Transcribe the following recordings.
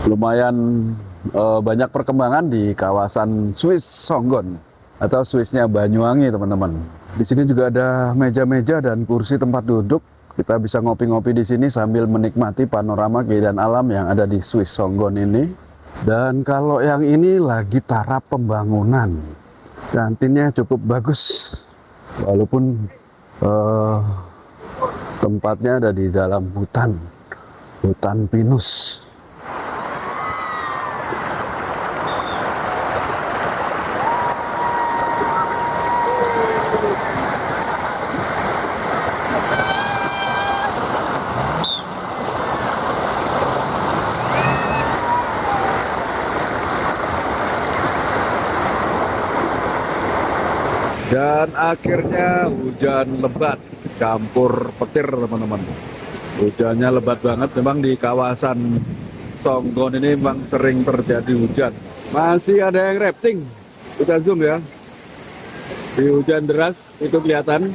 lumayan banyak perkembangan di kawasan Swiss Songgon atau Swissnya Banyuwangi, teman-teman. Di sini juga ada meja-meja dan kursi tempat duduk. Kita bisa ngopi-ngopi di sini sambil menikmati panorama keindahan alam yang ada di Swiss Songgon ini. Dan kalau yang ini lagi taraf pembangunan. Kantinnya cukup bagus, walaupun tempatnya ada di dalam hutan pinus. Dan akhirnya hujan lebat campur petir, teman-teman. Hujannya lebat banget. Memang di kawasan Songgon ini memang sering terjadi hujan. Masih ada yang rafting. Kita zoom ya. Di hujan deras itu kelihatan.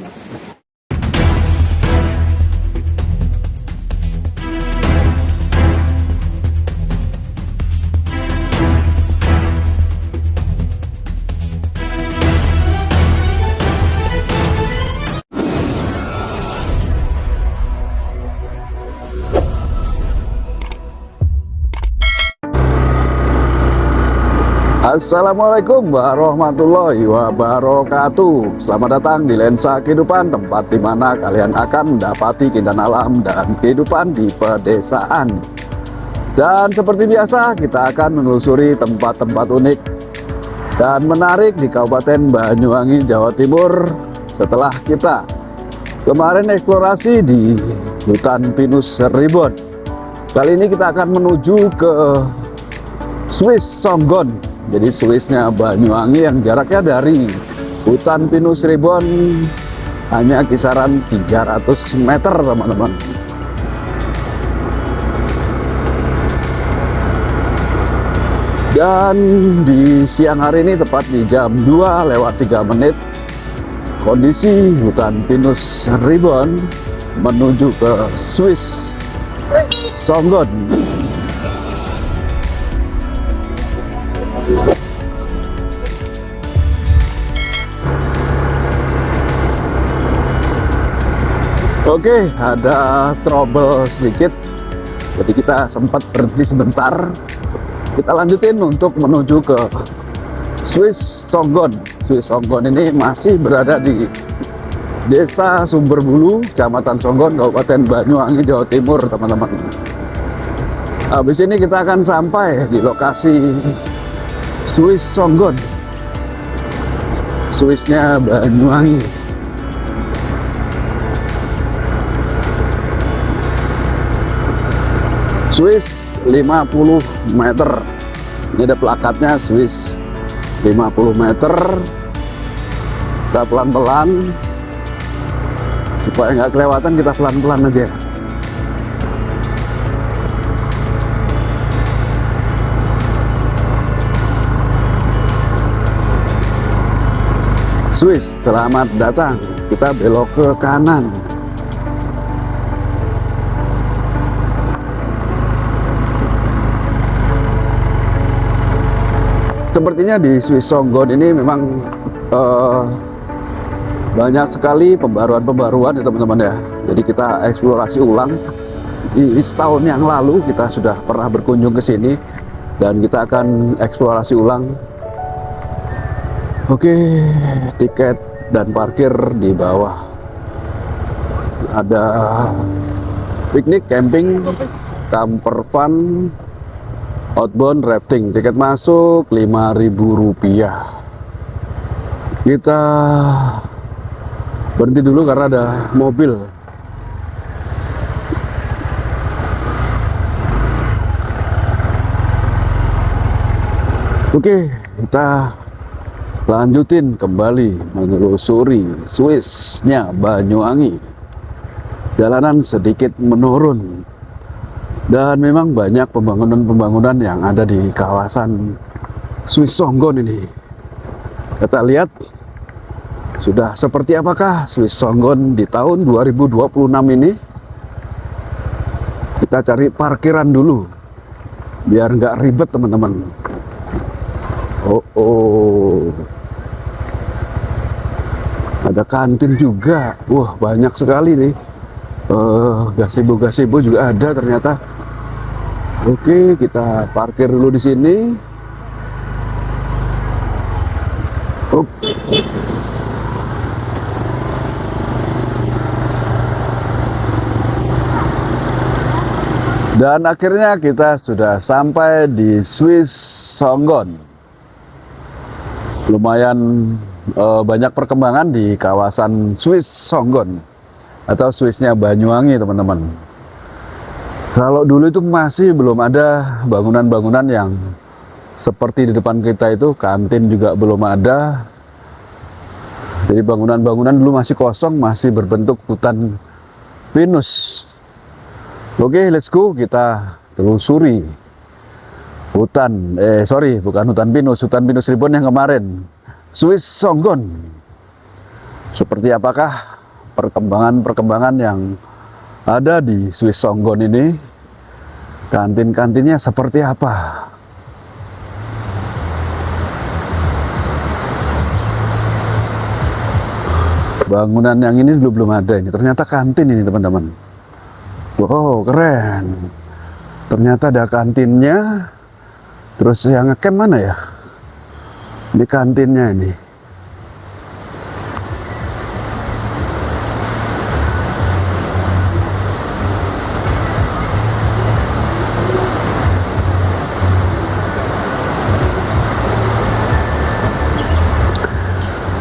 Assalamualaikum warahmatullahi wabarakatuh. Selamat datang di Lensa Kehidupan, tempat di mana kalian akan mendapati keindahan alam dan kehidupan di pedesaan. Dan seperti biasa, kita akan menelusuri tempat-tempat unik dan menarik di Kabupaten Banyuwangi, Jawa Timur. Setelah kita kemarin eksplorasi di hutan pinus Ribbon, kali ini kita akan menuju ke Swiss Songgon. Jadi Swissnya Banyuwangi yang jaraknya dari hutan pinus Ribbon hanya kisaran 300 meter, teman-teman. Dan di siang hari ini tepat di jam 2:03, kondisi hutan pinus Ribbon menuju ke Swiss Songgon. Oke, ada trouble sedikit, jadi kita sempat berhenti sebentar. Kita lanjutin untuk menuju ke Swiss Songgon. Swiss Songgon ini masih berada di Desa Sumberbulu, Kecamatan Songgon, Kabupaten Banyuwangi, Jawa Timur, teman-teman. Habis ini kita akan sampai di lokasi Swiss Songgon, Swissnya Banyuwangi. Swiss 50 meter. Ini ada plakatnya Swiss 50 meter. Kita pelan-pelan supaya nggak kelewatan, kita pelan-pelan aja. Swiss, selamat datang. Kita belok ke kanan. Sepertinya di Swiss Songgon ini memang banyak sekali pembaruan-pembaruan ya, teman-teman ya. Jadi kita eksplorasi ulang. Di setahun yang lalu kita sudah pernah berkunjung ke sini dan kita akan eksplorasi ulang. Oke, tiket dan parkir di bawah. Ada piknik, camping, camper fun, outbound rafting. Tiket masuk Rp5.000. Kita berhenti dulu karena ada mobil. Oke, kita lanjutin kembali menelusuri Swissnya Banyuwangi. Jalanan sedikit menurun. Dan memang banyak pembangunan-pembangunan yang ada di kawasan Swiss Songgon ini. Kita lihat sudah seperti apakah Swiss Songgon di tahun 2026 ini. Kita cari parkiran dulu. biar nggak ribet teman-teman. Oh, ada kantin juga. Wah, banyak sekali nih. Gazebo juga ada ternyata. Oke, kita parkir dulu di sini. Dan akhirnya kita sudah sampai di Swiss Songgon. Lumayan banyak perkembangan di kawasan Swiss Songgon atau Swissnya Banyuwangi teman-teman. Kalau dulu itu masih belum ada bangunan-bangunan yang seperti di depan kita itu, kantin juga belum ada. Jadi bangunan-bangunan dulu masih kosong, masih berbentuk hutan pinus. Oke, let's go, kita telusuri hutan, bukan hutan pinus ribbon yang kemarin, Swiss Songgon. Seperti apakah perkembangan yang ada di Swiss Songgon ini? Kantin-kantinnya seperti apa? Bangunan yang ini dulu belum ada ini, ternyata kantin ini teman-teman. Wow, keren. Ternyata ada kantinnya. Terus yang ngecamp mana ya? Di kantinnya ini.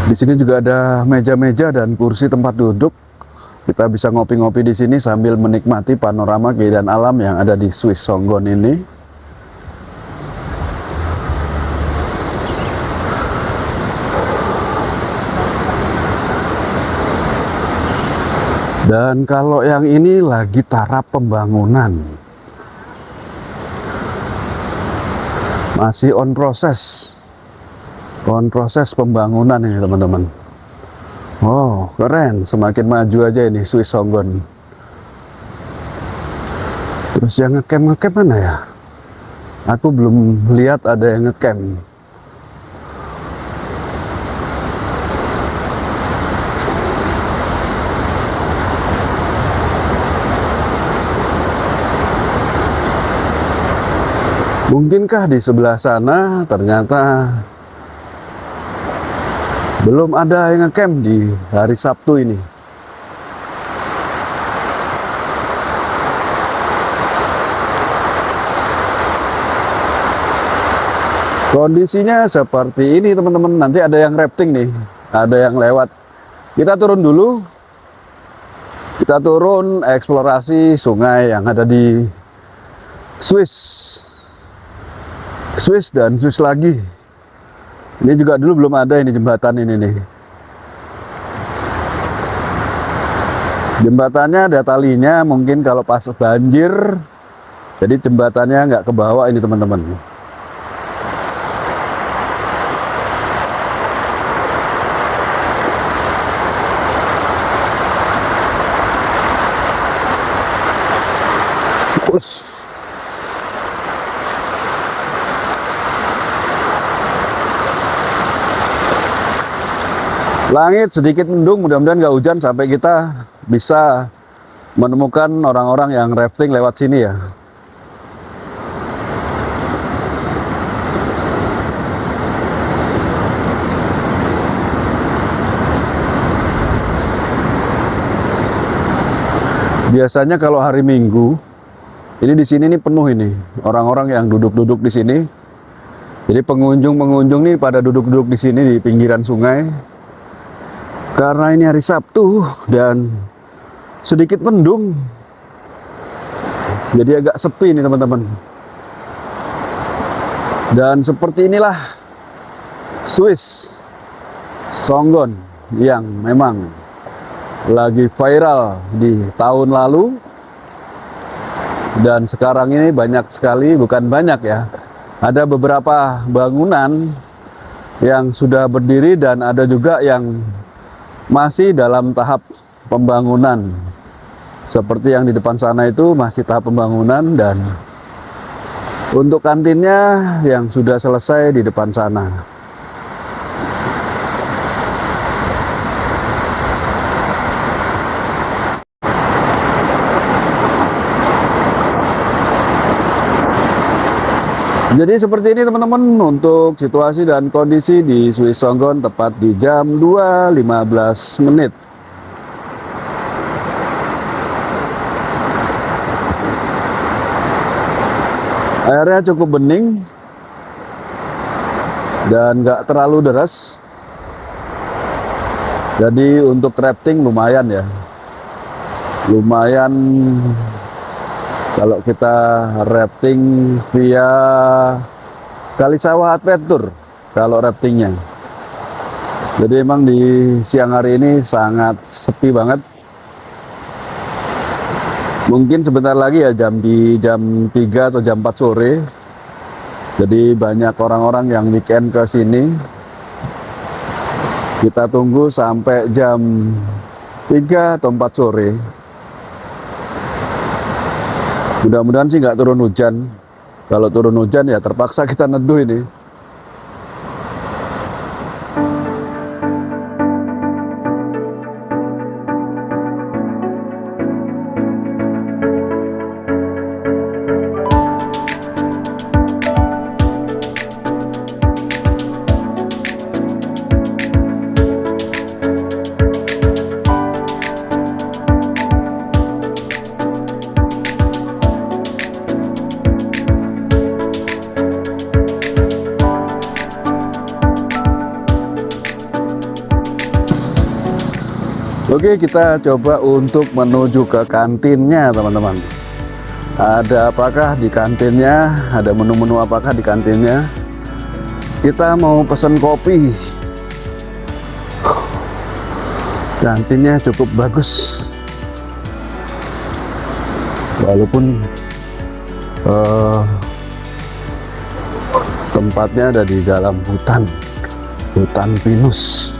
Di sini juga ada meja-meja dan kursi tempat duduk. Kita bisa ngopi-ngopi di sini sambil menikmati panorama keindahan alam yang ada di Swiss Songgon ini. Dan kalau yang ini lagi tahap pembangunan, masih on proses pembangunan ini teman-teman. Oh, keren, semakin maju aja ini Swiss Songgon. Terus yang ngecamp mana ya? Aku belum lihat ada yang ngecamp. Mungkinkah di sebelah sana ternyata belum ada yang ngecamp di hari Sabtu ini. Kondisinya seperti ini teman-teman. Nanti ada yang rafting nih, ada yang lewat. Kita turun dulu. Kita turun eksplorasi sungai yang ada di Swiss dan Swiss lagi. Ini juga dulu belum ada ini jembatan ini nih. Jembatannya ada talinya, mungkin kalau pas banjir, jadi jembatannya nggak ke bawah ini teman-teman. Push. Langit sedikit mendung, mudah-mudahan nggak hujan sampai kita bisa menemukan orang-orang yang rafting lewat sini ya. Biasanya kalau hari Minggu, ini di sini nih penuh ini orang-orang yang duduk-duduk di sini. Jadi pengunjung nih pada duduk-duduk di sini di pinggiran sungai. Karena ini hari Sabtu dan sedikit mendung, jadi agak sepi nih teman-teman. Dan seperti inilah Swiss Songgon yang memang lagi viral di tahun lalu. Dan sekarang ini banyak sekali, bukan banyak ya, ada beberapa bangunan yang sudah berdiri dan ada juga yang masih dalam tahap pembangunan. Seperti yang di depan sana itu masih tahap pembangunan, dan Untuk kantinnya yang sudah selesai di depan sana. Jadi seperti ini teman-teman untuk situasi dan kondisi di Swiss Songgon tepat di jam 2.15 menit. Airnya cukup bening dan nggak terlalu deras. Jadi untuk rafting lumayan ya. Lumayan kalau kita rafting via Kalisawah Adventure kalau raftingnya. Jadi emang di siang hari ini sangat sepi banget. Mungkin sebentar lagi ya di jam 3 atau jam 4 sore. Jadi banyak orang-orang yang weekend ke sini. Kita tunggu sampai jam 3 atau 4 sore. Mudah-mudahan sih nggak turun hujan. Kalau turun hujan ya terpaksa kita neduh ini. Oke, kita coba untuk menuju ke kantinnya teman-teman. Ada apakah di kantinnya? Ada menu-menu apakah di kantinnya? Kita mau pesen kopi. Kantinnya cukup bagus. Walaupun tempatnya ada di dalam hutan pinus.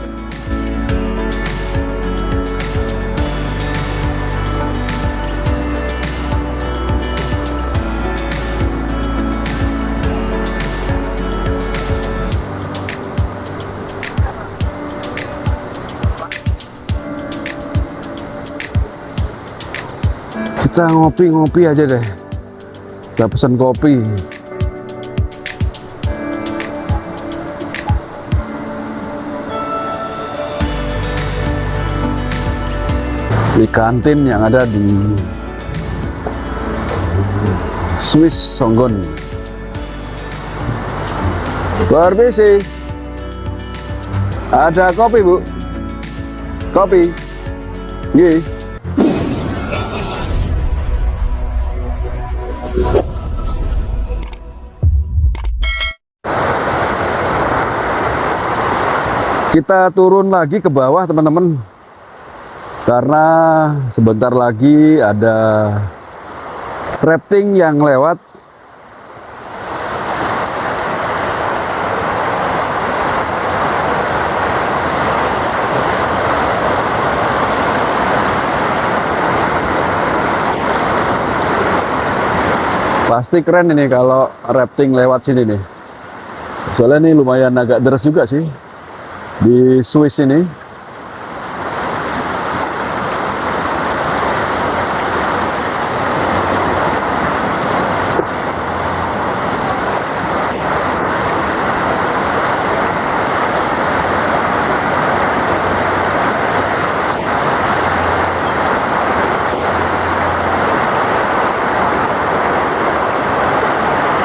Kita ngopi-ngopi aja deh. Kita pesen kopi. Di kantin yang ada di Swiss Songgon. Permisi. Ada kopi, Bu? Kopi. Nggih. Kita turun lagi ke bawah teman-teman, karena sebentar lagi ada rafting yang lewat. Pasti keren ini kalau rafting lewat sini nih. Soalnya ini lumayan agak deras juga sih di Swiss ini.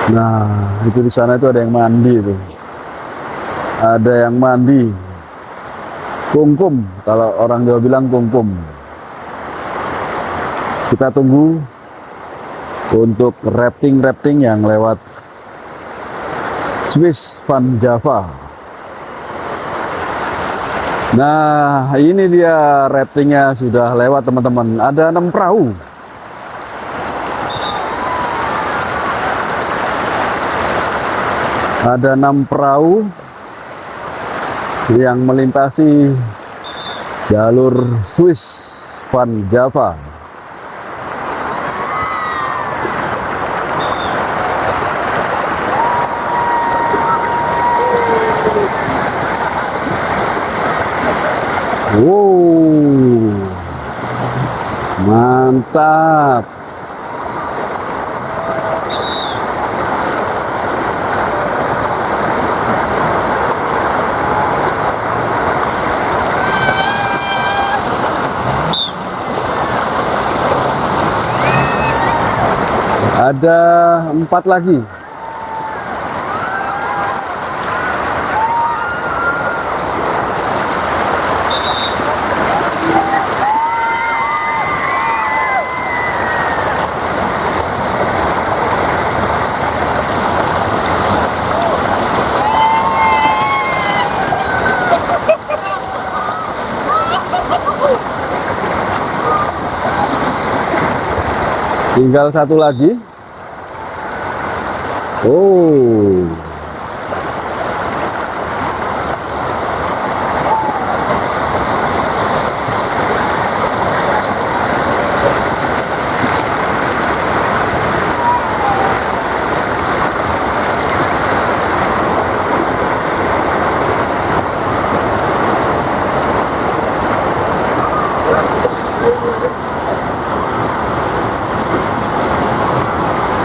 Nah, itu di sana itu ada yang mandi itu. Ada yang mandi. Kungkum, kalau orang Jawa bilang kungkum. Kita tunggu untuk rafting yang lewat Swiss Van Java. Nah, ini dia raftingnya sudah lewat teman-teman. Ada 6 perahu. Ada 6 perahu yang melintasi jalur Swiss Van Java. Wow, mantap. Ada 4 lagi. Tinggal 1 lagi. Oh.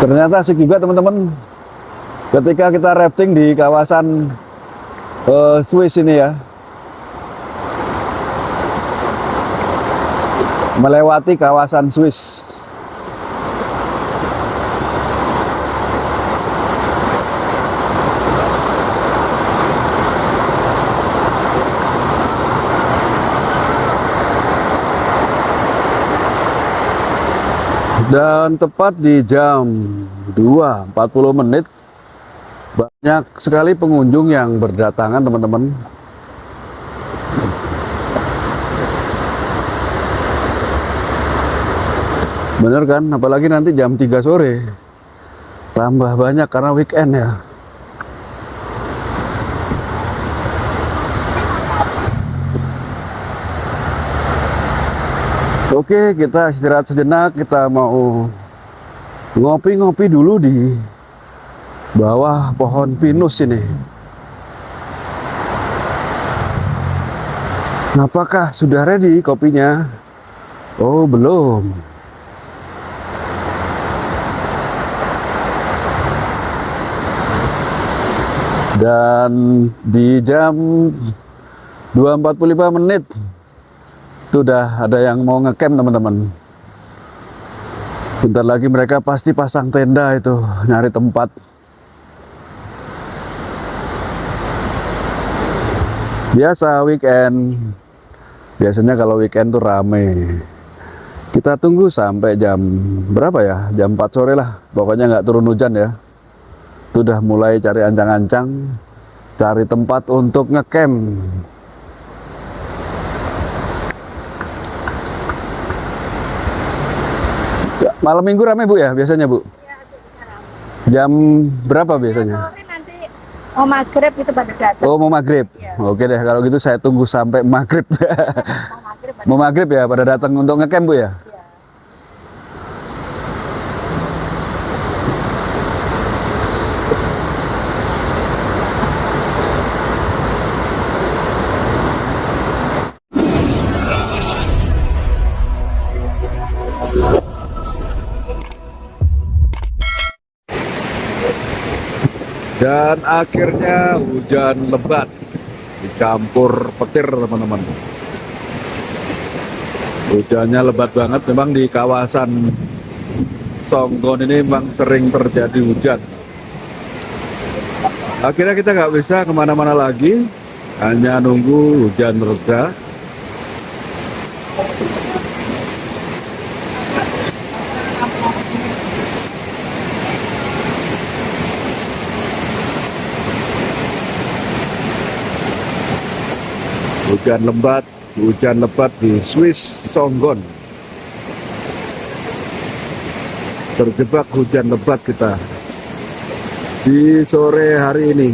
Ternyata asik juga teman-teman ketika kita rafting di kawasan Swiss ini ya, melewati kawasan Swiss. Dan tepat di jam 2.40 menit banyak sekali pengunjung yang berdatangan teman-teman. Bener kan? Apalagi nanti jam 3 sore tambah banyak karena weekend ya. Oke, kita istirahat sejenak. Kita mau ngopi-ngopi dulu di bawah pohon pinus ini. Apakah sudah ready kopinya? Oh, belum. Dan di jam 2.45 menit sudah ada yang mau ngecamp teman-teman. Bentar lagi mereka pasti pasang tenda itu, nyari tempat. Biasa weekend, biasanya kalau weekend tuh rame. Kita tunggu sampai jam berapa ya? Jam 4 sore lah, pokoknya nggak turun hujan ya. Sudah mulai cari ancang-ancang, cari tempat untuk ngecamp. Malam minggu ramai Bu ya biasanya Bu? Iya, Jam berapa biasanya? sore nanti mau maghrib itu pada datang. Oh, mau maghrib? Iya. Oke deh, kalau gitu saya tunggu sampai maghrib. Mau maghrib pada Mau maghrib ya pada datang untuk ngecamp Bu ya? Iya. Dan akhirnya hujan lebat dicampur petir teman-teman. Hujannya lebat banget, memang di kawasan Songgon ini memang sering terjadi hujan. Akhirnya kita nggak bisa kemana-mana lagi, hanya nunggu hujan reda. Hujan lebat di Swiss Songgon. Terjebak hujan lebat kita di sore hari ini.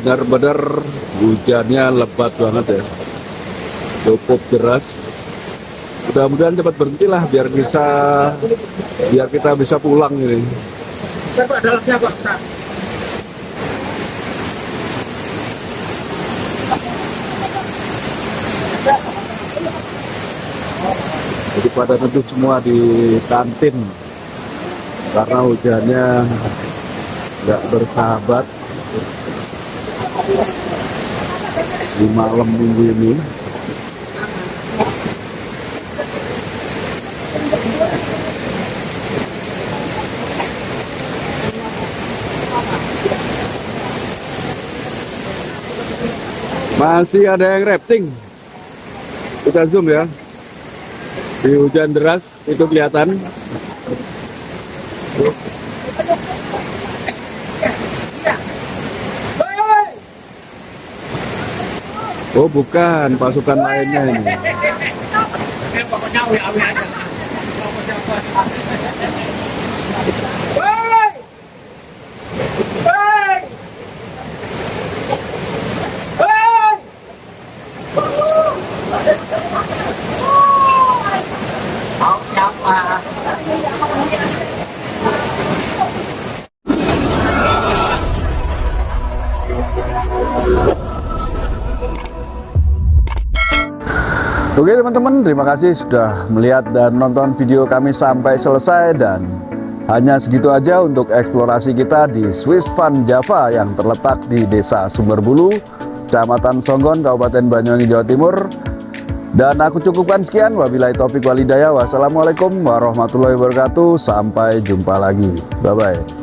benar-benar hujannya lebat banget ya, cukup deras. Mudah-mudahan cepat berhenti lah biar kita bisa pulang ini. Jadi pada tentu semua di kantin karena hujannya nggak bersahabat di malam minggu ini. Masih ada yang rafting. Kita zoom ya. Di hujan deras itu kelihatan. Oh bukan, pasukan lainnya ini. Oke teman-teman, terima kasih sudah melihat dan nonton video kami sampai selesai, dan hanya segitu aja untuk eksplorasi kita di Swiss Van Java yang terletak di Desa Sumberbulu, Kecamatan Songgon, Kabupaten Banyuwangi, Jawa Timur. Dan aku cukupkan sekian, wabillahi taufik walhidayah. Wassalamualaikum warahmatullahi wabarakatuh. Sampai jumpa lagi. Bye-bye.